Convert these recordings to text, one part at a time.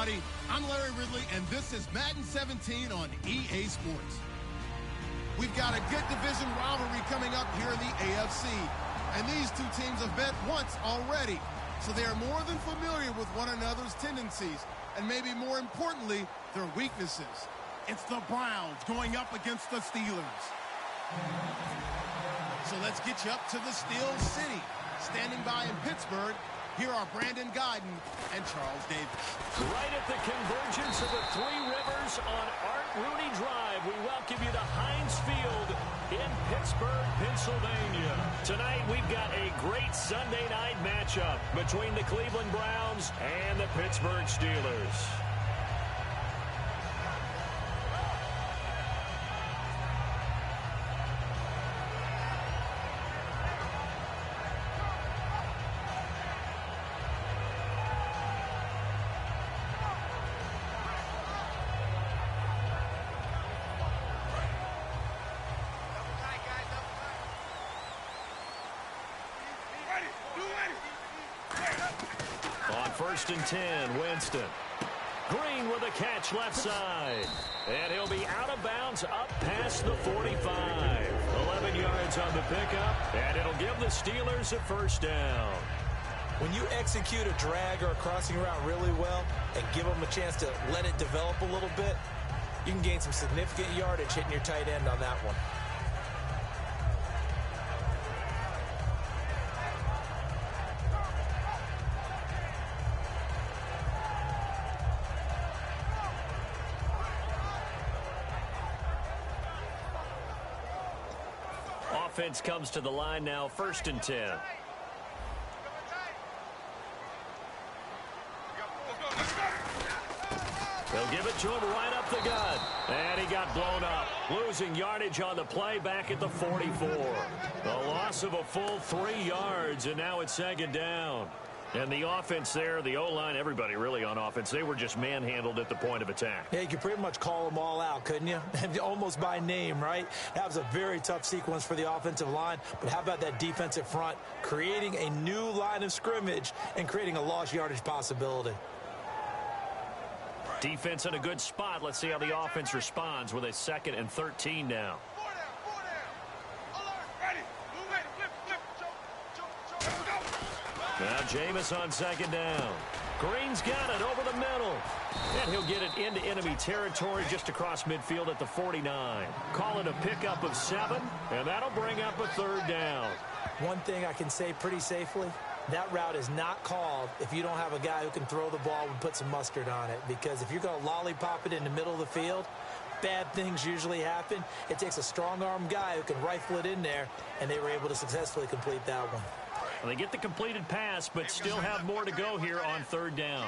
everybody. I'm Larry Ridley, and this is Madden 17 on EA Sports. We've got a good division rivalry coming up here in the AFC, and these two teams have met once already, so they are more than familiar with one another's tendencies, and maybe more importantly, their weaknesses. It's the Browns going up against the Steelers. So let's get you up to the Steel City. Standing by in Pittsburgh, here are Brandon Guyton and Charles Davis. Right at the convergence of the Three Rivers on Art Rooney Drive, we welcome you to Heinz Field in Pittsburgh, Pennsylvania. Tonight, we've got a great Sunday night matchup between the Cleveland Browns and the Pittsburgh Steelers. On 1st and 10, Winston. Green with a catch left side. And he'll be out of bounds up past the 45. 11 yards on the pickup, and it'll give the Steelers a first down. When you execute a drag or a crossing route really well and give them a chance to let it develop a little bit, you can gain some significant yardage hitting your tight end on that one. Offense comes to the line now, 1st and 10. They'll give it to him right up the gut. And he got blown up. Losing yardage on the play back at the 44. A loss of a full 3 yards, and now it's 2nd down. And the offense there, the O-line, everybody really on offense, they were just manhandled at the point of attack. Yeah, you could pretty much call them all out, couldn't you? Almost by name, right? That was a very tough sequence for the offensive line. But how about that defensive front creating a new line of scrimmage and creating a lost yardage possibility? Defense in a good spot. Let's see how the offense responds with a 2nd and 13 now. Now Jameis on 2nd down. Green's got it over the middle. And he'll get it into enemy territory just across midfield at the 49. Call it a pickup of 7, and that'll bring up a 3rd down. One thing I can say pretty safely, that route is not called if you don't have a guy who can throw the ball and put some mustard on it. Because if you're going to lollipop it in the middle of the field, bad things usually happen. It takes a strong-arm guy who can rifle it in there, and they were able to successfully complete that one. Well, they get the completed pass, but still have more to go here on 3rd down.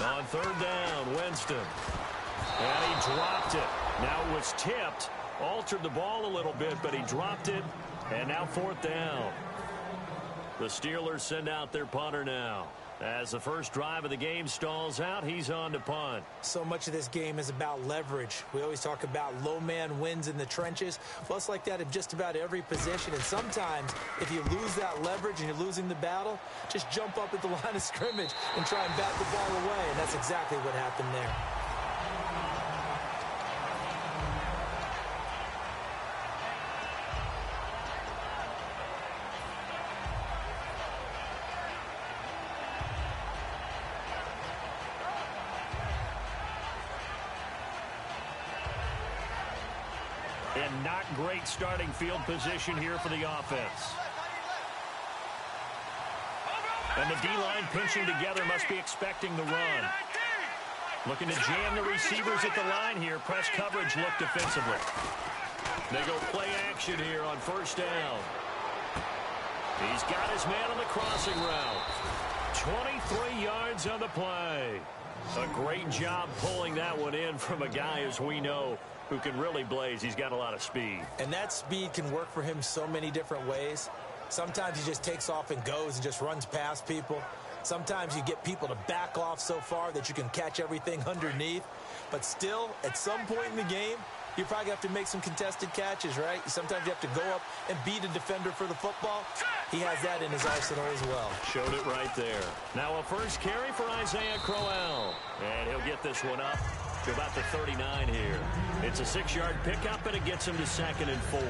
On 3rd down, Winston. And he dropped it. Now it was tipped. Altered the ball a little bit, but he dropped it. And now 4th down. The Steelers send out their punter now. As the first drive of the game stalls out, he's on to punt. So much of this game is about leverage. We always talk about low man wins in the trenches. Well, it's like that in just about every position. And sometimes, if you lose that leverage and you're losing the battle, just jump up at the line of scrimmage and try and bat the ball away. And that's exactly what happened there. And not great starting field position here for the offense. And the D-line pinching together must be expecting the run. Looking to jam the receivers at the line here. Press coverage look defensively. They go play action here on 1st down. He's got his man on the crossing route. 23 yards on the play. A great job pulling that one in from a guy, as we know, who can really blaze. He's got a lot of speed. And that speed can work for him so many different ways. Sometimes he just takes off and goes and just runs past people. Sometimes you get people to back off so far that you can catch everything underneath. But still, at some point in the game, You probably have to make some contested catches, right? Sometimes you have to go up and beat a defender for the football. He has that in his arsenal as well. Showed it right there. Now a first carry for Isaiah Crowell. And he'll get this one up to about the 39 here. It's a 6-yard pickup, and it gets him to 2nd and 4.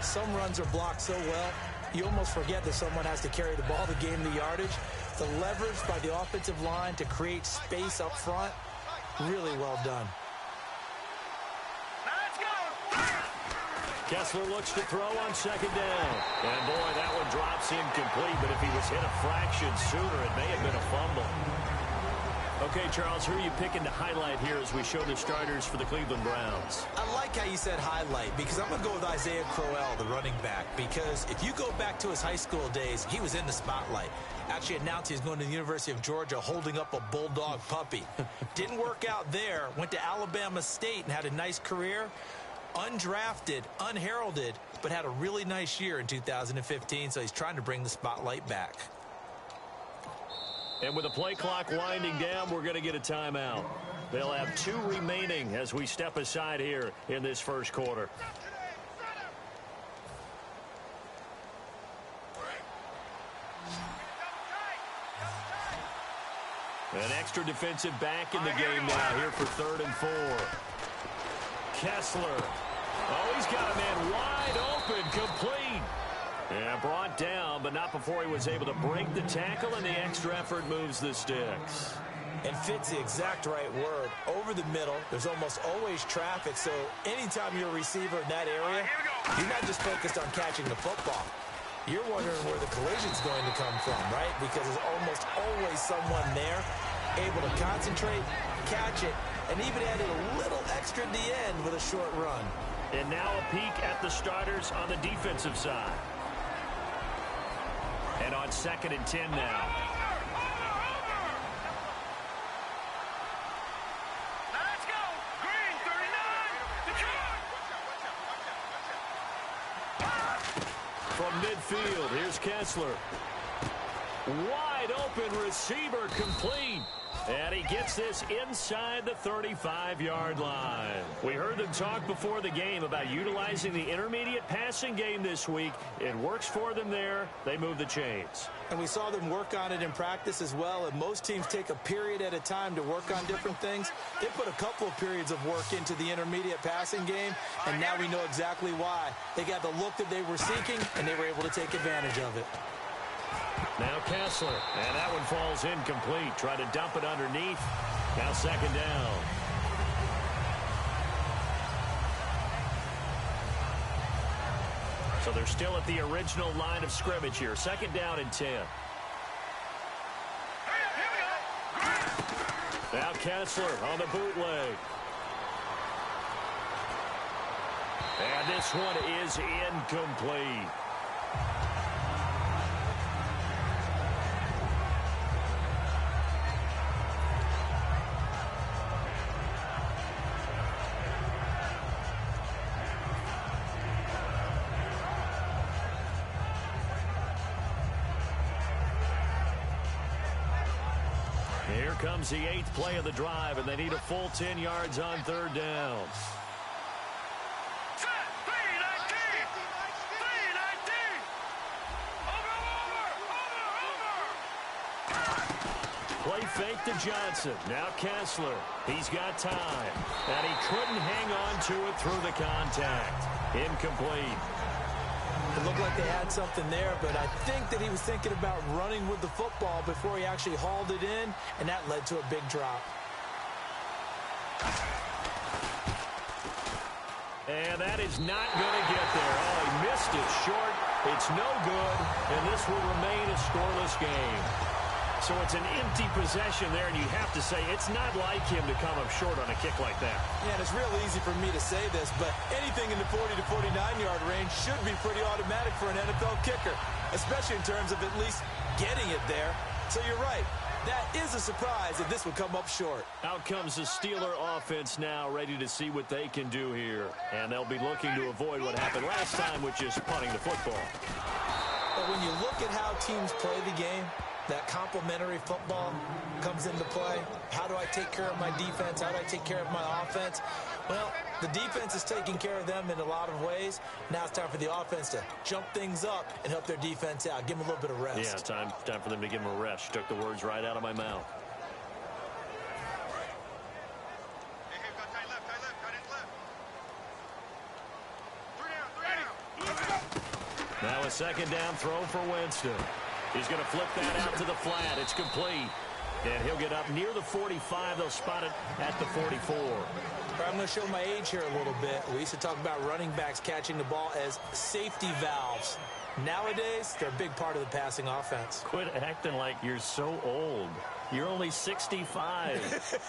Some runs are blocked so well, you almost forget that someone has to carry the ball to gain the yardage. The leverage by the offensive line to create space up front, really well done. Kessler looks to throw on 2nd down. And, boy, that one drops incomplete, but if he was hit a fraction sooner, it may have been a fumble. Okay, Charles, who are you picking to highlight here as we show the starters for the Cleveland Browns? I like how you said highlight because I'm going to go with Isaiah Crowell, the running back, because if you go back to his high school days, he was in the spotlight. Actually announced he was going to the University of Georgia holding up a bulldog puppy. Didn't work out there. Went to Alabama State and had a nice career. Undrafted, unheralded, but had a really nice year in 2015, so he's trying to bring the spotlight back. And with the play clock winding down, we're going to get a timeout. They'll have 2 remaining as we step aside here in this first quarter. An extra defensive back in the game now here for 3rd and 4. Kessler. Oh, he's got a man wide open, complete. And brought down, but not before he was able to break the tackle, and the extra effort moves the sticks. And fits the exact right word. Over the middle, there's almost always traffic, so anytime you're a receiver in that area, you're not just focused on catching the football. You're wondering where the collision's going to come from, right? Because there's almost always someone there able to concentrate, catch it, and even added a little extra at the end with a short run. And now a peek at the starters on the defensive side. And on 2nd and 10 now. Let's go! Green, 39! From midfield, here's Kessler. Wide open receiver, complete. And he gets this inside the 35-yard line. We heard them talk before the game about utilizing the intermediate passing game this week. It works for them there. They move the chains. And we saw them work on it in practice as well. And most teams take a period at a time to work on different things. They put a couple of periods of work into the intermediate passing game, and now we know exactly why. They got the look that they were seeking, and they were able to take advantage of it. Now Kessler, and that one falls incomplete. Try to dump it underneath. Now 2nd down. So they're still at the original line of scrimmage here. 2nd down and 10. Now Kessler on the bootleg. And this one is incomplete. Here comes the 8th play of the drive, and they need a full 10 yards on 3rd down. Play fake to Johnson. Now Kessler. He's got time. And he couldn't hang on to it through the contact. Incomplete. It looked like they had something there, but I think that he was thinking about running with the football before he actually hauled it in, and that led to a big drop. And that is not going to get there. Oh, he missed it short. It's no good, and this will remain a scoreless game. So it's an empty possession there, and you have to say it's not like him to come up short on a kick like that. Yeah, and it's real easy for me to say this, but anything in the 40 to 49-yard range should be pretty automatic for an NFL kicker, especially in terms of at least getting it there. So you're right. That is a surprise if this would come up short. Out comes the Steeler offense now, ready to see what they can do here. And they'll be looking to avoid what happened last time, which is punting the football. But when you look at how teams play the game, that complementary football comes into play. How do I take care of my defense? How do I take care of my offense? Well, the defense is taking care of them in a lot of ways. Now it's time for the offense to jump things up and help their defense out. Give them a little bit of rest. Yeah, time for them to give them a rest. You took the words right out of my mouth. Now a second down throw for Winston. He's going to flip that out to the flat. It's complete. And he'll get up near the 45. They'll spot it at the 44. I'm going to show my age here a little bit. We used to talk about running backs catching the ball as safety valves. Nowadays, they're a big part of the passing offense. Quit acting like you're so old. You're only 65.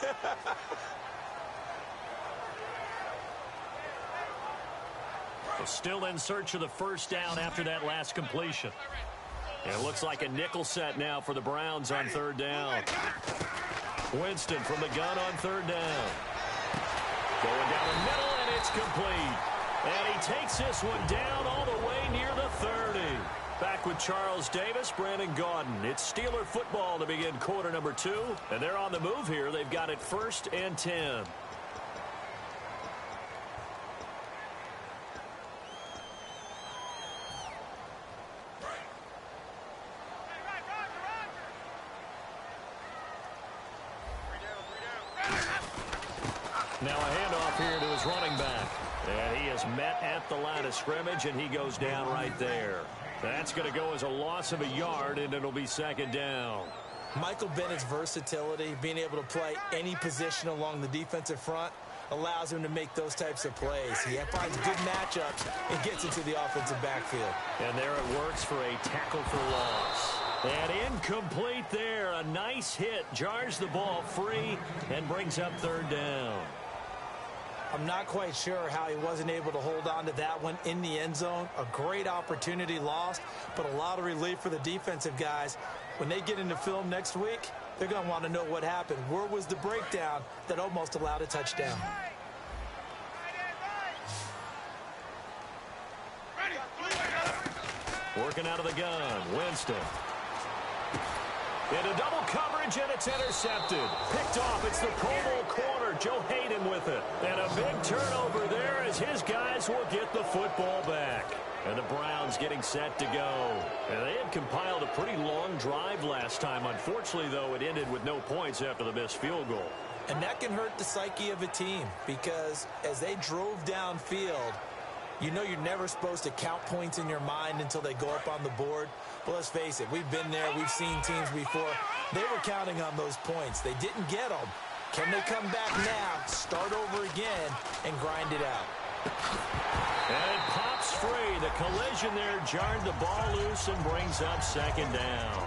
Still in search of the first down after that last completion. And it looks like a nickel set now for the Browns on third down. Winston from the gun on third down. Going down the middle, and it's complete. And he takes this one down all the way near the 30. Back with Charles Davis, Brandon Gaudin. It's Steeler football to begin quarter number 2. And they're on the move here. They've got it 1st and 10. Now a handoff here to his running back. And he is met at the line of scrimmage, and he goes down right there. That's going to go as a loss of a yard, and it'll be second down. Michael Bennett's versatility, being able to play any position along the defensive front, allows him to make those types of plays. He finds good matchups and gets into the offensive backfield. And there it works for a tackle for loss. And incomplete there. A nice hit. Jars the ball free and brings up third down. I'm not quite sure how he wasn't able to hold on to that one in the end zone. A great opportunity lost, but a lot of relief for the defensive guys. When they get into film next week, they're going to want to know what happened. Where was the breakdown that almost allowed a touchdown? Working out of the gun, Winston. Into double coverage, and it's intercepted. Picked off. It's the Pro Bowl corner, Joe Hayden with it. And a big turnover there as his guys will get the football back. And the Browns getting set to go. And they had compiled a pretty long drive last time. Unfortunately, though, it ended with no points after the missed field goal. And that can hurt the psyche of a team because as they drove downfield, you know you're never supposed to count points in your mind until they go up on the board. But let's face it, we've been there. We've seen teams before. They were counting on those points. They didn't get them. Can they come back now, start over again, and grind it out? And it pops free. The collision there jarred the ball loose and brings up second down.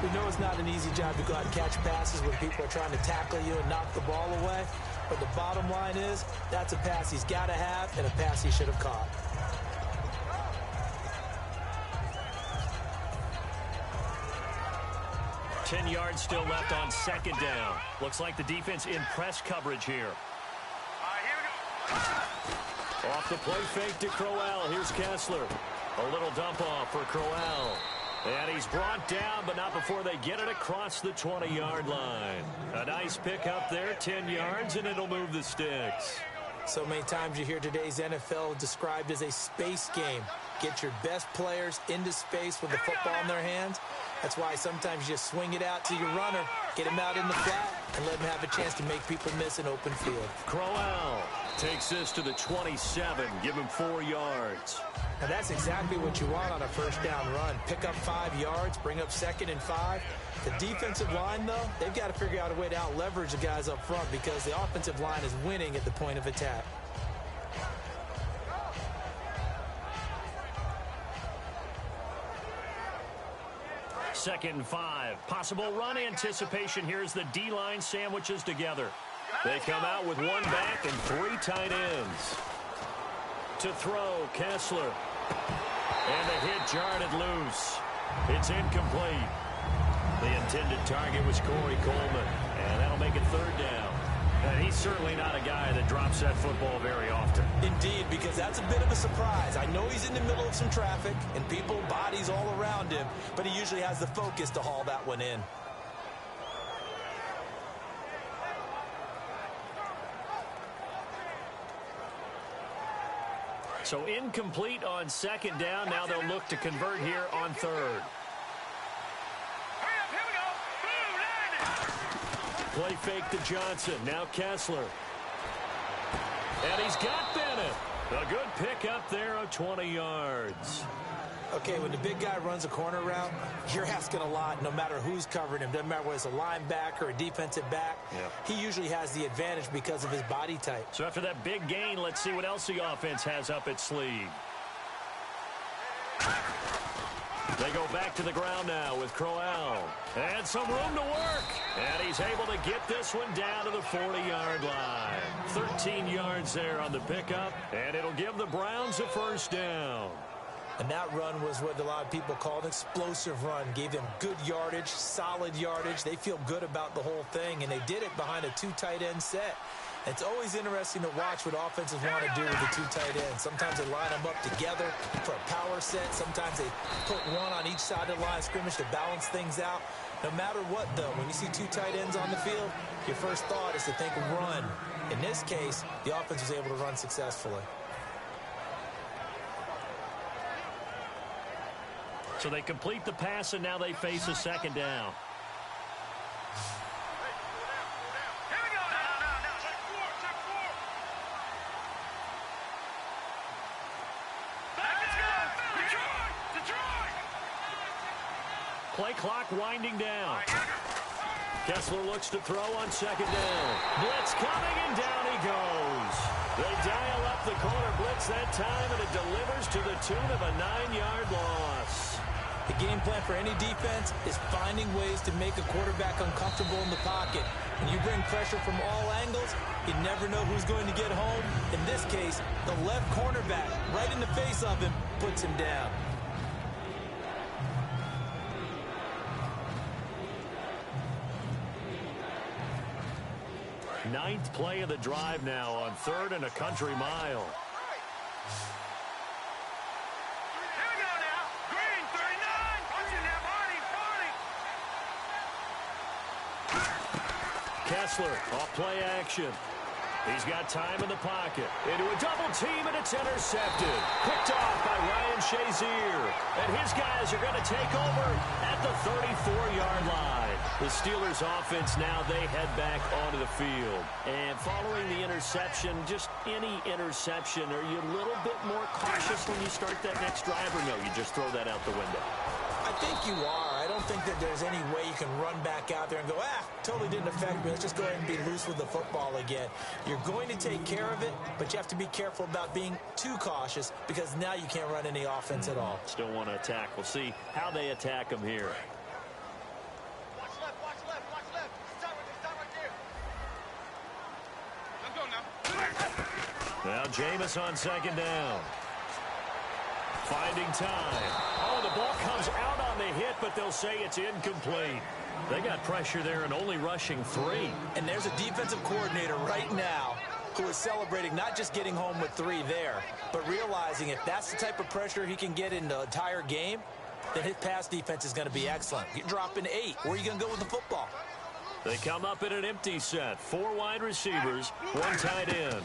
We know it's not an easy job to go out and catch passes when people are trying to tackle you and knock the ball away. But the bottom line is, that's a pass he's got to have and a pass he should have caught. Ten yards still left on second down. Looks like the defense in press coverage here. Off the play fake to Crowell. Here's Kessler. A little dump off for Crowell. And he's brought down, but not before they get it across the 20-yard line. A nice pickup there, 10 yards, and it'll move the sticks. So many times you hear today's NFL described as a space game. Get your best players into space with the football in their hands. That's why sometimes you just swing it out to your runner, get him out in the flat, and let him have a chance to make people miss an open field. Crowell takes this to the 27, give him 4 yards. Now that's exactly what you want on a first down run. Pick up 5 yards, bring up 2nd and 5. The defensive line, though, they've got to figure out a way to out-leverage the guys up front because the offensive line is winning at the point of attack. Second and 5. Possible run anticipation. Here's the D-line sandwiches together. They come out with 1 back and 3 tight ends. To throw, Kessler. And the hit jarred it loose. It's incomplete. The intended target was Corey Coleman. And that'll make it third down. And he's certainly not a guy that drops that football very often. Indeed, because that's a bit of a surprise. I know he's in the middle of some traffic and people, bodies all around him, but he usually has the focus to haul that one in. So incomplete on second down. Now they'll look to convert here on third. Hurry up, here we go. Blue, line it. Play fake to Johnson. Now Kessler. And he's got Bennett. A good pickup there of 20 yards. Okay, when the big guy runs a corner route, you're asking a lot no matter who's covering him. Doesn't matter whether it's a linebacker or a defensive back. Yeah. He usually has the advantage because of his body type. So after that big gain, let's see what else the offense has up its sleeve. They go back to the ground now with Crowell. And some room to work. And he's able to get this one down to the 40-yard line. 13 yards there on the pickup. And it'll give the Browns a first down. And that run was what a lot of people call an explosive run. Gave them good yardage, solid yardage. They feel good about the whole thing, and they did it behind a two tight end set. It's always interesting to watch what offenses want to do with the two tight ends. Sometimes they line them up together for a power set. Sometimes they put one on each side of the line of scrimmage to balance things out. No matter what, though, when you see two tight ends on the field, your first thought is to think run. In this case, the offense was able to run successfully. So they complete the pass, and now they face a second down. Here we go. No. Check four. Let's go. Detroit. Play clock winding down. Kessler looks to throw on second down. Blitz coming, and down he goes. They dial up the corner blitz that time, and it delivers to the tune of a 9-yard loss. The game plan for any defense is finding ways to make a quarterback uncomfortable in the pocket. When you bring pressure from all angles, you never know who's going to get home. In this case, the left cornerback, right in the face of him, puts him down. Ninth play of the drive now on 3rd and a country mile. Here we go now. Green, 39. Watch it now, Barney. Kessler off play action. He's got time in the pocket. Into a double team, and it's intercepted. Picked off by Ryan Shazier. And his guys are going to take over at the 34-yard line. The Steelers offense now, they head back onto the field. And following the interception, just any interception, are you a little bit more cautious when you start that next drive, or no, you just throw that out the window? I think you are. I don't think that there's any way you can run back out there and go, totally didn't affect me. Let's just go ahead and be loose with the football again. You're going to take care of it, but you have to be careful about being too cautious because now you can't run any offense at all. Still want to attack. We'll see how they attack them here. Watch left. Stop right there. Let's go now. Now Jameis on second down. Finding time. Oh, the ball comes out on the hit, but they'll say it's incomplete. They got pressure there and only rushing 3. And there's a defensive coordinator right now who is celebrating not just getting home with 3 there, but realizing if that's the type of pressure he can get in the entire game, then his pass defense is going to be excellent. You're dropping 8. Where are you going to go with the football? They come up in an empty set. 4 wide receivers, 1 tight end.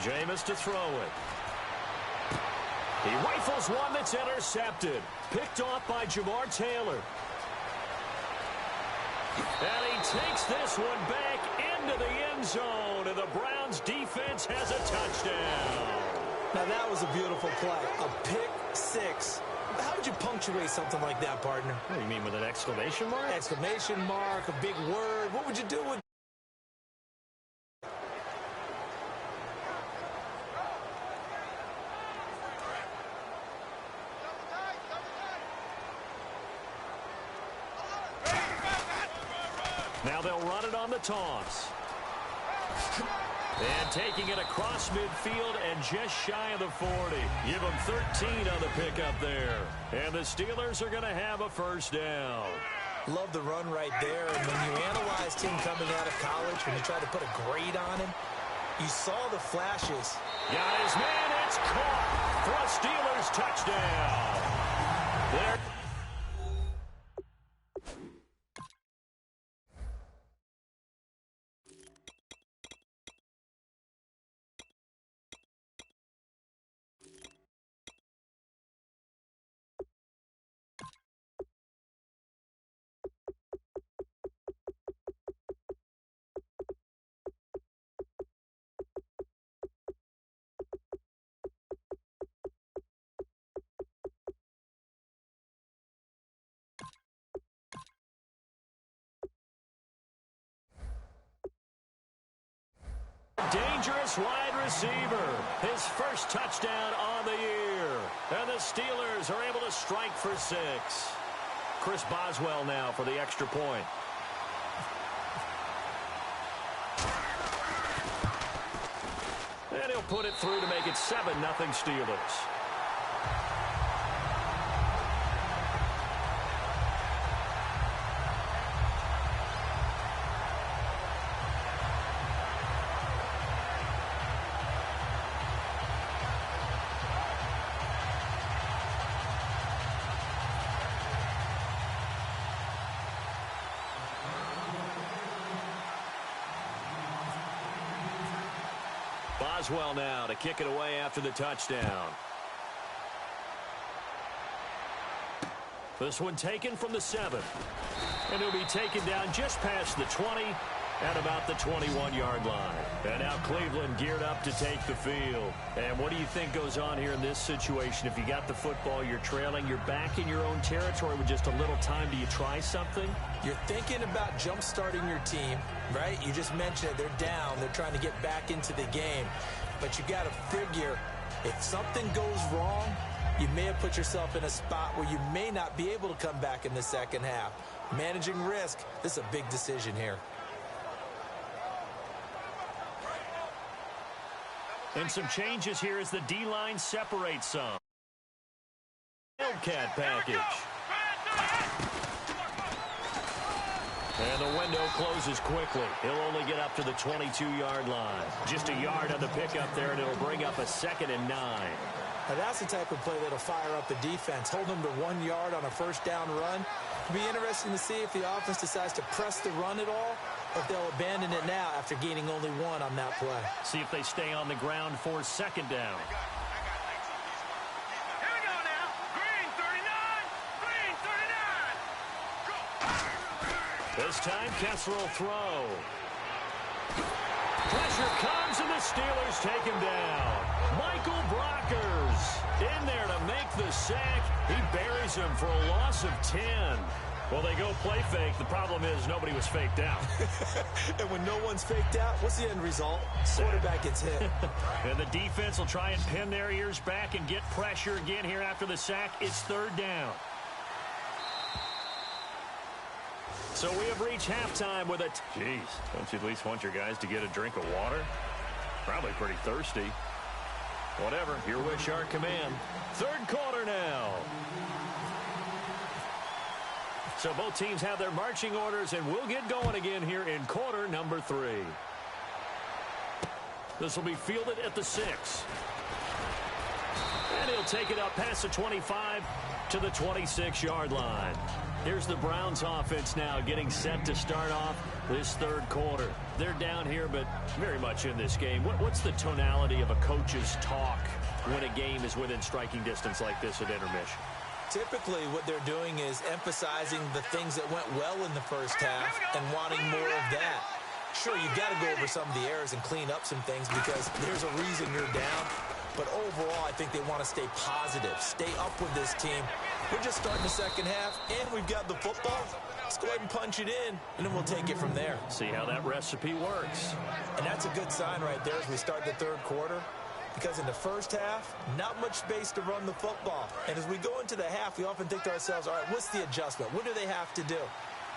Jameis to throw it. He rifles one that's intercepted. Picked off by Jamar Taylor. And he takes this one back into the end zone. And the Browns defense has a touchdown. Now that was a beautiful play. A pick 6. How would you punctuate something like that, partner? What do you mean, with an exclamation mark? Exclamation mark, a big word. What would you do with Now they'll run it on the toss. And taking it across midfield and just shy of the 40. Give them 13 on the pickup there. And the Steelers are going to have a first down. Love the run right there. And when you analyzed him coming out of college, when you tried to put a grade on him, you saw the flashes. Got his man, it's caught for a Steelers touchdown. There. dangerous wide receiver. His first touchdown on the year. And the Steelers are able to strike for 6. Chris Boswell now for the extra point. And he'll put it through to make it 7-0 Steelers. Boswell now to kick it away after the touchdown. This one taken from the 7. And it'll be taken down just past the 20 at about the 21-yard line. And now Cleveland geared up to take the field. And what do you think goes on here in this situation? If you got the football, you're trailing, you're back in your own territory with just a little time. Do you try something? You're thinking about jump-starting your team, right? You just mentioned it. They're down. They're trying to get back into the game. But you got to figure if something goes wrong, you may have put yourself in a spot where you may not be able to come back in the second half. Managing risk, this is a big decision here. And some changes here as the D-line separates some. Wildcat package. And the window closes quickly. He'll only get up to the 22-yard line. Just a yard on the pickup there, and it'll bring up a 2nd and 9. Now that's the type of play that'll fire up the defense. Hold them to 1 yard on a first down run. It'll be interesting to see if the offense decides to press the run at all, or if they'll abandon it now after gaining only 1 on that play. See if they stay on the ground for 2nd down. Here we go now. Green 39. Green 39. Go. This time, Kessler will throw. Pressure comes, and the Steelers take him down. Michael Brockers in there to make the sack. He buries him for a loss of 10. Well, they go play fake. The problem is nobody was faked out. And when no one's faked out, what's the end result? Quarterback gets hit. And the defense will try and pin their ears back and get pressure again here after the sack. It's 3rd down. So we have reached halftime with a... Jeez, don't you at least want your guys to get a drink of water? Probably pretty thirsty. Whatever, your wish, our command. 3rd quarter now. So both teams have their marching orders, and we'll get going again here in quarter number 3. This will be fielded at the 6. And he'll take it up past the 25 to the 26-yard line. Here's the Browns offense now getting set to start off this 3rd quarter. They're down here, but very much in this game. What's the tonality of a coach's talk when a game is within striking distance like this at intermission? Typically, what they're doing is emphasizing the things that went well in the first half and wanting more of that. Sure, you've got to go over some of the errors and clean up some things because there's a reason you're down. But overall, I think they want to stay positive, stay up with this team. We're just starting the second half, and we've got the football. Let's go ahead and punch it in, and then we'll take it from there. See how that recipe works. And that's a good sign right there as we start the 3rd quarter. Because in the first half, not much space to run the football. And as we go into the half, we often think to ourselves, all right, what's the adjustment? What do they have to do?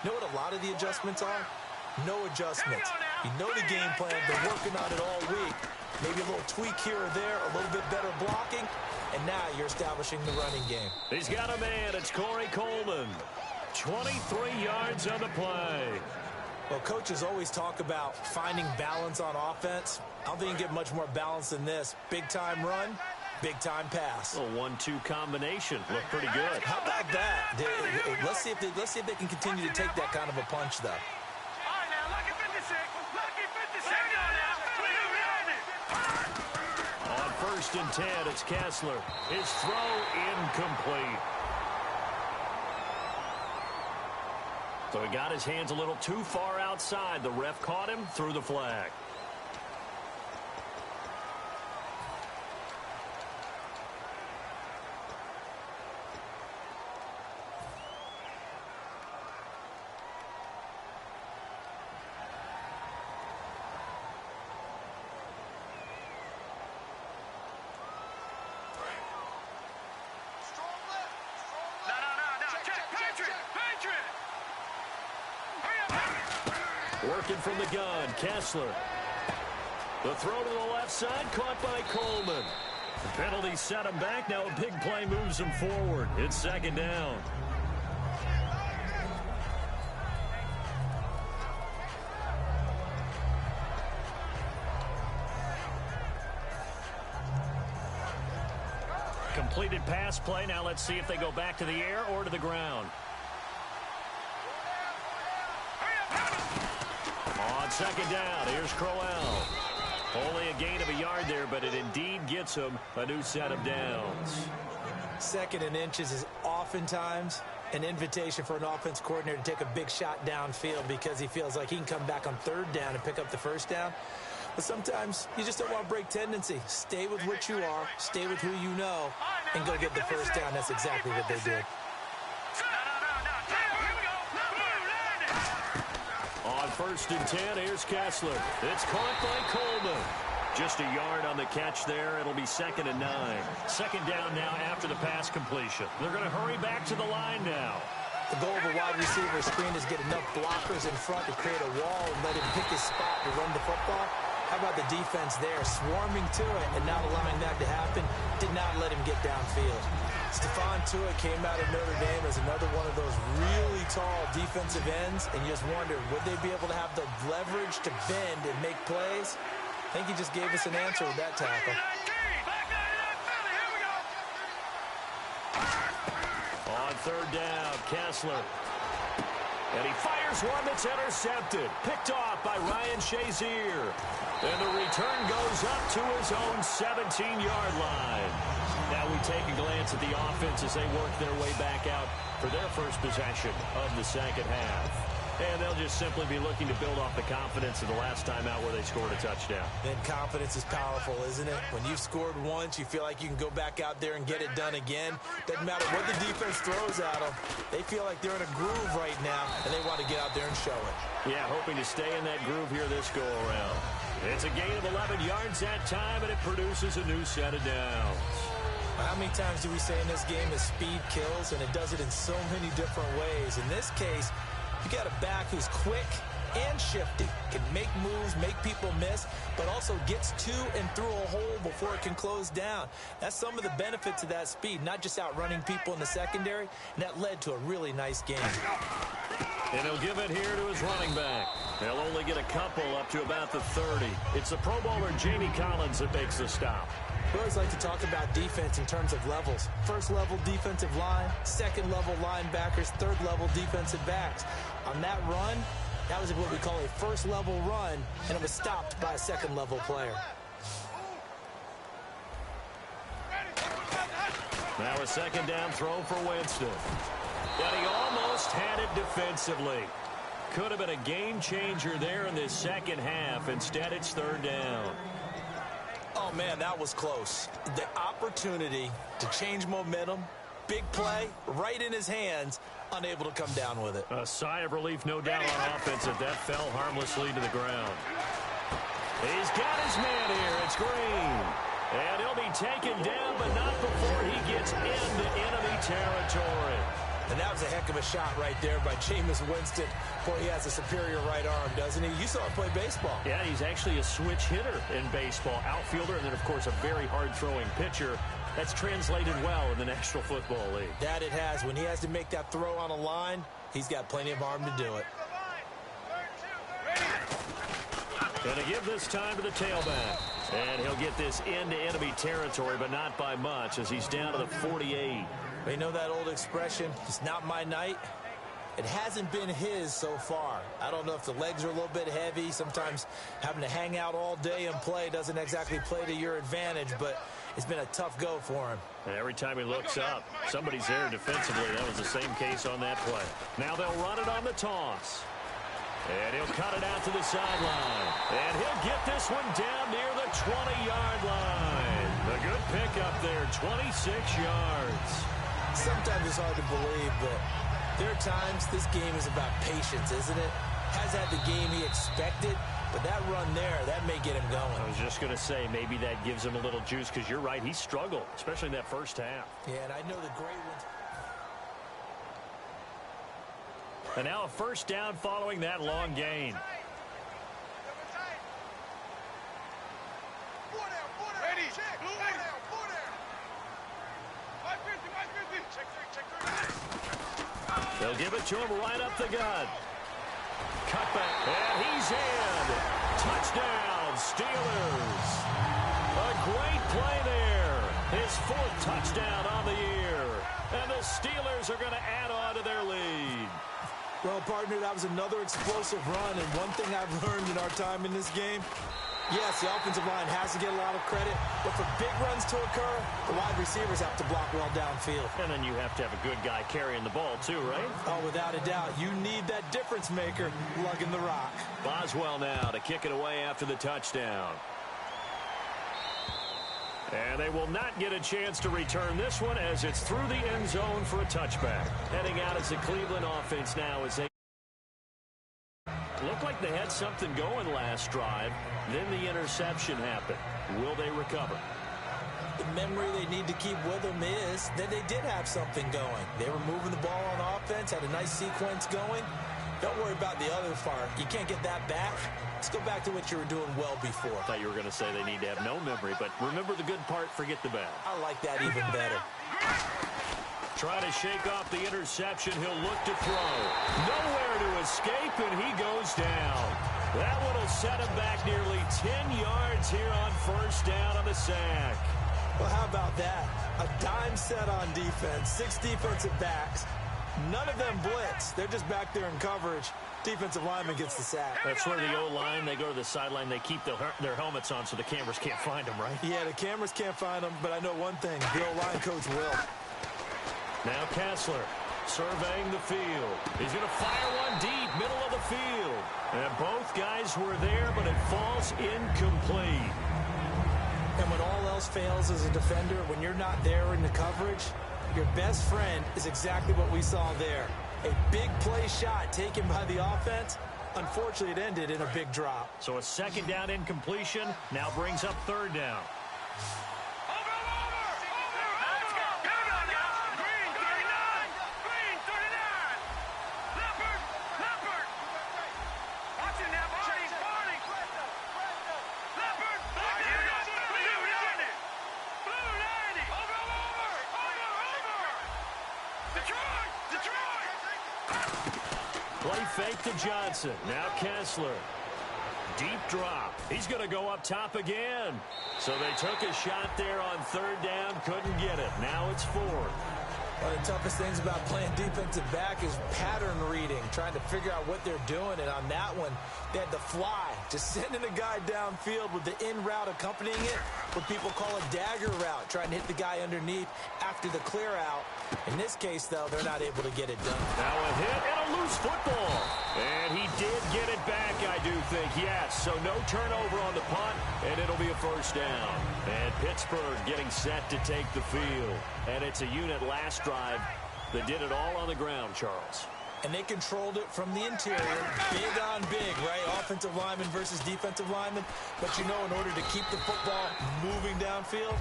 You know what a lot of the adjustments are? No adjustments. You know the game plan. They're working on it all week. Maybe a little tweak here or there, a little bit better blocking, and now you're establishing the running game. He's got a man. It's Corey Coleman. 23 yards on the play. Well, coaches always talk about finding balance on offense. I don't think you can get much more balance than this. Big-time run, big-time pass. A 1-2 combination. Looked pretty good. How about that? Let's see if they can continue to take that kind of a punch, though. All right, now, lucky 56. Lucky 56. Here we go now. Cleveland. On 1st and 10, it's Kessler. His throw incomplete. So he got his hands a little too far outside. The ref caught him, threw the flag. Working from the gun, Kessler. The throw to the left side, caught by Coleman. The penalty set him back. Now a big play moves him forward. It's second down. Completed pass play. Now let's see if they go back to the air or to the ground. On second down, here's Crowell. Only a gain of a yard there, but it indeed gets him a new set of downs. Second and inches is oftentimes an invitation for an offense coordinator to take a big shot downfield because he feels like he can come back on third down and pick up the first down. But sometimes you just don't want to break tendency. Stay with what you are, stay with who you know, and go get the first down. That's exactly what they did. On first and 10, here's Kessler. It's caught by Coleman. Just a yard on the catch there. It'll be second and 9. Second down now after the pass completion. They're going to hurry back to the line now. The goal of a wide receiver screen is get enough blockers in front to create a wall and let him pick his spot to run the football. How about the defense there, swarming to it and not allowing that to happen? Did not let him get downfield. Stephon Tuitt came out of Notre Dame as another one of those really tall defensive ends, and you just wonder, would they be able to have the leverage to bend and make plays? I think he just gave us an answer with that tackle. On third down, Kessler. And he fires one that's intercepted. Picked off by Ryan Shazier. And the return goes up to his own 17-yard line. Now we take a glance at the offense as they work their way back out for their first possession of the second half. And they'll just simply be looking to build off the confidence of the last time out where they scored a touchdown. And confidence is powerful, isn't it? When you've scored once, you feel like you can go back out there and get it done again. Doesn't matter what the defense throws at them. They feel like they're in a groove right now, and they want to get out there and show it. Yeah, hoping to stay in that groove here this go-around. It's a gain of 11 yards that time, and it produces a new set of downs. How many times do we say in this game that speed kills, and it does it in so many different ways? In this case, you got a back who's quick and shifty, can make moves, make people miss, but also gets to and through a hole before it can close down. That's some of the benefits of that speed, not just outrunning people in the secondary, and that led to a really nice game. And he'll give it here to his running back. They'll only get a couple up to about the 30. It's the Pro Bowler Jamie Collins that makes the stop. We always like to talk about defense in terms of levels. First level defensive line, second level linebackers, third level defensive backs. On that run, that was what we call a first level run, and it was stopped by a second level player. Now a second down throw for Winston. And he almost had it defensively. Could have been a game changer there in this second half. Instead, it's third down. Oh, man, that was close. The opportunity to change momentum, big play, right in his hands, unable to come down with it. A sigh of relief, no doubt, on offense that fell harmlessly to the ground. He's got his man here. It's Green. And he'll be taken down, but not before he gets into enemy territory. And that was a heck of a shot right there by Jameis Winston. Boy, he has a superior right arm, doesn't he? You saw him play baseball. Yeah, he's actually a switch hitter in baseball. Outfielder, and then, of course, a very hard-throwing pitcher. That's translated well in the National Football League. That it has. When he has to make that throw on a line, he's got plenty of arm to do it. Going to give this time to the tailback. And he'll get this into enemy territory, but not by much, as he's down to the 48. You know that old expression, it's not my night? It hasn't been his so far. I don't know if the legs are a little bit heavy. Sometimes having to hang out all day and play doesn't exactly play to your advantage, but it's been a tough go for him. And every time he looks up, somebody's there defensively. That was the same case on that play. Now they'll run it on the toss. And he'll cut it out to the sideline. And he'll get this one down near the 20-yard line. A good pickup there, 26 yards. Sometimes it's hard to believe, but there are times this game is about patience, isn't it? Has had the game he expected, but that run there, that may get him going. I was just going to say, maybe that gives him a little juice, because you're right, he struggled, especially in that first half. Yeah, and I know the great ones. And now a first down following that long gain. They'll give it to him right up the gut. Cutback, and he's in. Touchdown, Steelers. A great play there. His 4th touchdown on the year. And the Steelers are going to add on to their lead. Well, partner, that was another explosive run, and one thing I've learned in our time in this game, yes, the offensive line has to get a lot of credit, but for big runs to occur, the wide receivers have to block well downfield. And then you have to have a good guy carrying the ball too, right? Oh, without a doubt. You need that difference maker lugging the rock. Boswell now to kick it away after the touchdown. And they will not get a chance to return this one as it's through the end zone for a touchback. Heading out as the Cleveland offense now as they looked like they had something going last drive. Then the interception happened. Will they recover? The memory they need to keep with them is that they did have something going. They were moving the ball on offense, had a nice sequence going. Don't worry about the other part. You can't get that back. Let's go back to what you were doing well before. I thought you were going to say they need to have no memory, but remember the good part, forget the bad. I like that even better. Try to shake off the interception. He'll look to throw. Nowhere to escape, and he goes down. That one will set him back nearly 10 yards here on first down on the sack. Well, how about that? A dime set on defense, 6 defensive backs. None of them blitz. They're just back there in coverage. Defensive lineman gets the sack. That's where the O-line, they go to the sideline, they keep their helmets on so the cameras can't find them, right? Yeah, the cameras can't find them, but I know one thing. The O-line coach will. Now Kessler surveying the field. He's going to fire one deep, middle of the field. And both guys were there, but it falls incomplete. And when all else fails as a defender, when you're not there in the coverage, your best friend is exactly what we saw there. A big play shot taken by the offense. Unfortunately, it ended in a big drop. So a second down incompletion now brings up third down. Play fake to Johnson. Now Kessler. Deep drop. He's going to go up top again. So they took a shot there on third down. Couldn't get it. Now it's fourth. One of the toughest things about playing defensive back is pattern reading, trying to figure out what they're doing. And on that one, they had the fly, just sending a guy downfield with the in route accompanying it, what people call a dagger route, trying to hit the guy underneath after the clear out. In this case, though, they're not able to get it done. Now a hit and a loose football. And he did get it back, I do think, yes. So no turnover on the punt, and it'll be a first down. And Pittsburgh getting set to take the field. And it's a unit last drive that did it all on the ground, Charles. And they controlled it from the interior, big on big, right? Offensive lineman versus defensive lineman. But, you know, in order to keep the football moving downfield,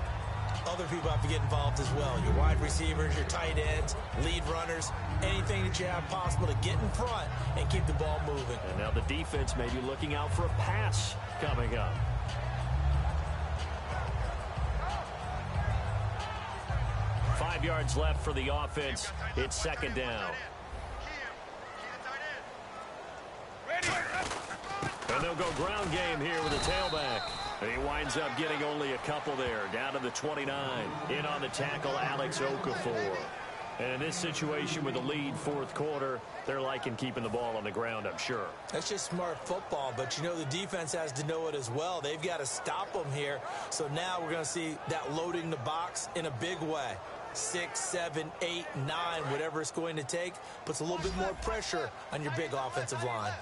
other people have to get involved as well. Your wide receivers, your tight ends, lead runners, anything that you have possible to get in front and keep the ball moving. And now the defense may be looking out for a pass coming up. Five yards left for the offense. It's second down. And they'll go ground game here with a tailback. And he winds up getting only a couple there, down to the 29. In on the tackle, Alex Okafor. And in this situation with the lead fourth quarter, they're liking keeping the ball on the ground, I'm sure. That's just smart football, but you know the defense has to know it as well. They've got to stop them here. So now we're going to see that loading the box in a big way. 6, 7, 8, 9, whatever it's going to take, puts a little bit more pressure on your big offensive line.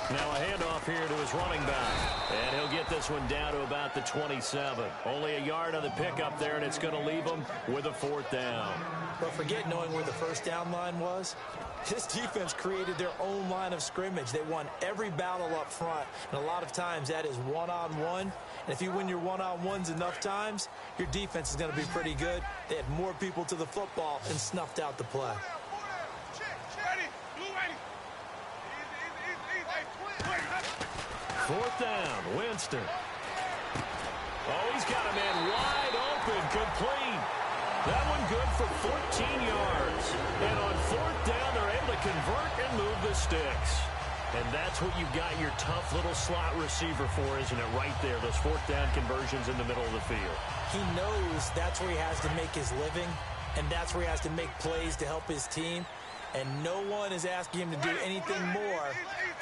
Now a handoff here to his running back. And he'll get this one down to about the 27. Only a yard on the pickup there, and it's going to leave him with a fourth down. But forget knowing where the first down line was. This defense created their own line of scrimmage. They won every battle up front, and a lot of times that is one-on-one. And if you win your one-on-ones enough times, your defense is going to be pretty good. They had more people to the football and snuffed out the play. Fourth down, Winston. Oh, he's got a man wide open, complete. That one good for 14 yards. And on fourth down, they're able to convert and move the sticks. And that's what you've got your tough little slot receiver for, isn't it? Right there, those fourth down conversions in the middle of the field. He knows that's where he has to make his living, and that's where he has to make plays to help his team. And no one is asking him to do anything more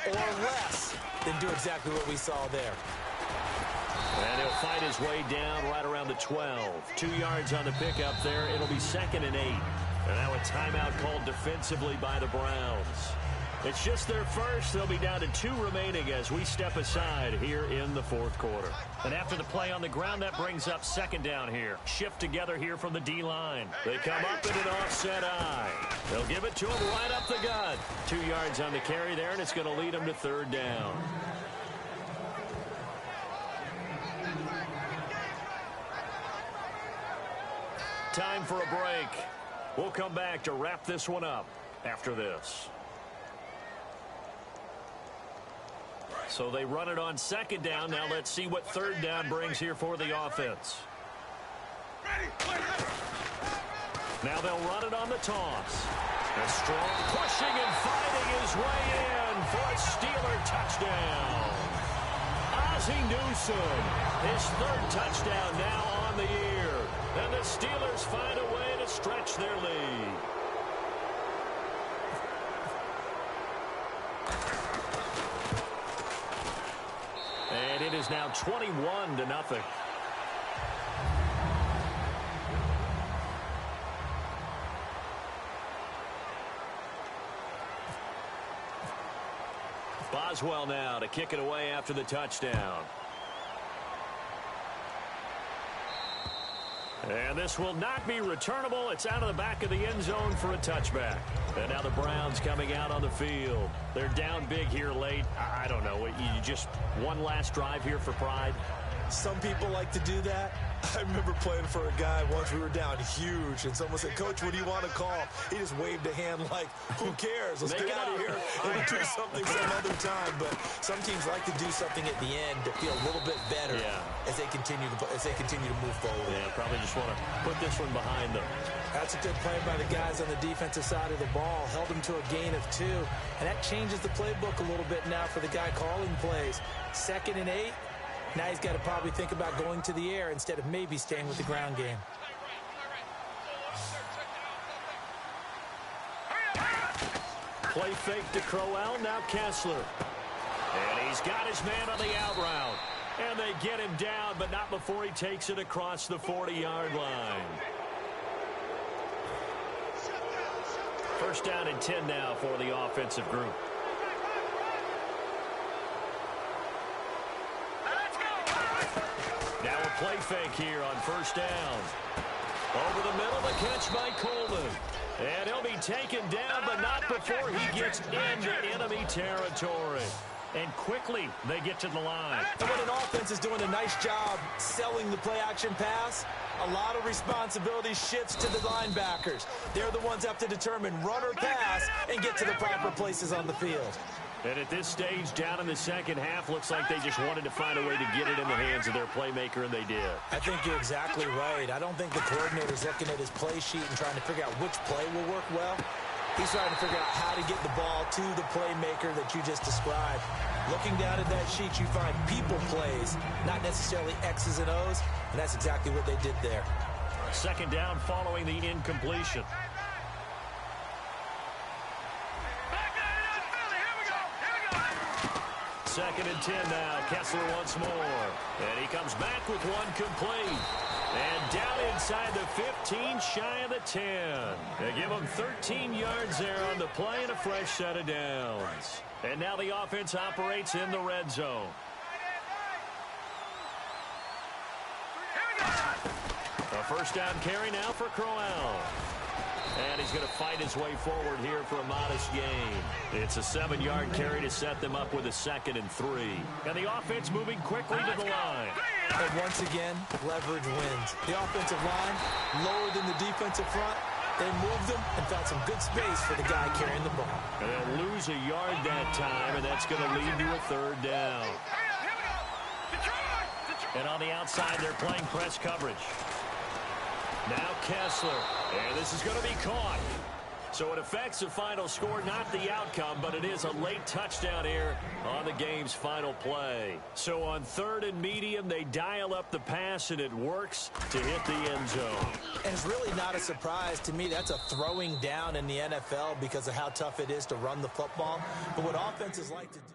or less than do exactly what we saw there. And he'll fight his way down right around the 12. 2 yards on the pickup there. It'll be 2nd and 8. And now a timeout called defensively by the Browns. It's just their first. They'll be down to 2 remaining as we step aside here in the fourth quarter. And after the play on the ground, that brings up 2nd down here. Shift together here from the D-line. They come up in an offset eye. They'll give it to him right up the gut. 2 yards on the carry there, and it's going to lead them to 3rd down. Time for a break. We'll come back to wrap this one up after this. So they run it on 2nd down. Now let's see what 3rd down brings here for the offense. Now they'll run it on the toss. A strong pushing and fighting his way in for a Steeler touchdown. Ozzie Newsome, his 3rd touchdown now on the year. And the Steelers find a way to stretch their lead. And it is now 21-0. Boswell now to kick it away after the touchdown. And this will not be returnable. It's out of the back of the end zone for a touchback. And now the Browns coming out on the field. They're down big here late. I don't know. You just one last drive here for pride? Some people like to do that. I remember playing for a guy once. We were down huge, and someone said, "Coach, what do you want to call?" He just waved a hand like, "Who cares? Let's get out of here and do something some other time." But some teams like to do something at the end to feel a little bit better as they continue to move forward. Yeah, probably just want to put this one behind them. That's a good play by the guys on the defensive side of the ball. Held them to a gain of 2, and that changes the playbook a little bit now for the guy calling plays. 2nd and 8. Now he's got to probably think about going to the air instead of maybe staying with the ground game. Play fake to Crowell, now Kessler. And he's got his man on the out route. And they get him down, but not before he takes it across the 40-yard line. 1st down and 10 now for the offensive group. Now a play fake here on 1st down. Over the middle, the catch by Coleman. And he'll be taken down, but not before he gets into enemy territory. And quickly, they get to the line. And when an offense is doing a nice job selling the play-action pass, a lot of responsibility shifts to the linebackers. They're the ones that have to determine run or pass and get to the proper places on the field. And at this stage, down in the 2nd half, looks like they just wanted to find a way to get it in the hands of their playmaker, and they did. I think you're exactly right. I don't think the coordinator's looking at his play sheet and trying to figure out which play will work well. He's trying to figure out how to get the ball to the playmaker that you just described. Looking down at that sheet, you find people plays, not necessarily X's and O's, and that's exactly what they did there. 2nd down following the incompletion. 2nd and 10 now. Kessler once more. And he comes back with one complete. And down inside the 15, shy of the 10. They give him 13 yards there on the play and a fresh set of downs. And now the offense operates in the red zone. A 1st down carry now for Crowell. And he's going to fight his way forward here for a modest gain. It's a 7-yard carry to set them up with a 2nd and 3. And the offense moving quickly to the line. And once again, leverage wins. The offensive line, lower than the defensive front. They moved them and found some good space for the guy carrying the ball. And they'll lose a yard that time, and that's going to lead to a 3rd down. And on the outside, they're playing press coverage. Now Kessler, and this is going to be caught. So it affects the final score, not the outcome, but it is a late touchdown here on the game's final play. So on 3rd and medium, they dial up the pass, and it works to hit the end zone. And it's really not a surprise to me. That's a throwing down in the NFL because of how tough it is to run the football. But what offenses like to do.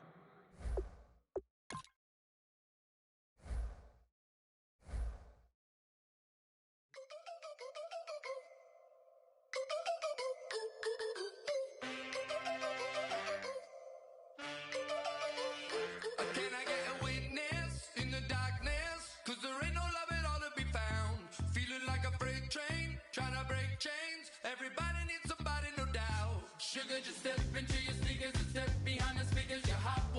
Can I get a witness in the darkness? 'Cause there ain't no love at all to be found. Feeling like a freight train, trying to break chains. Everybody needs somebody, no doubt. Sugar, just step into your sneakers and step behind the speakers. Your heart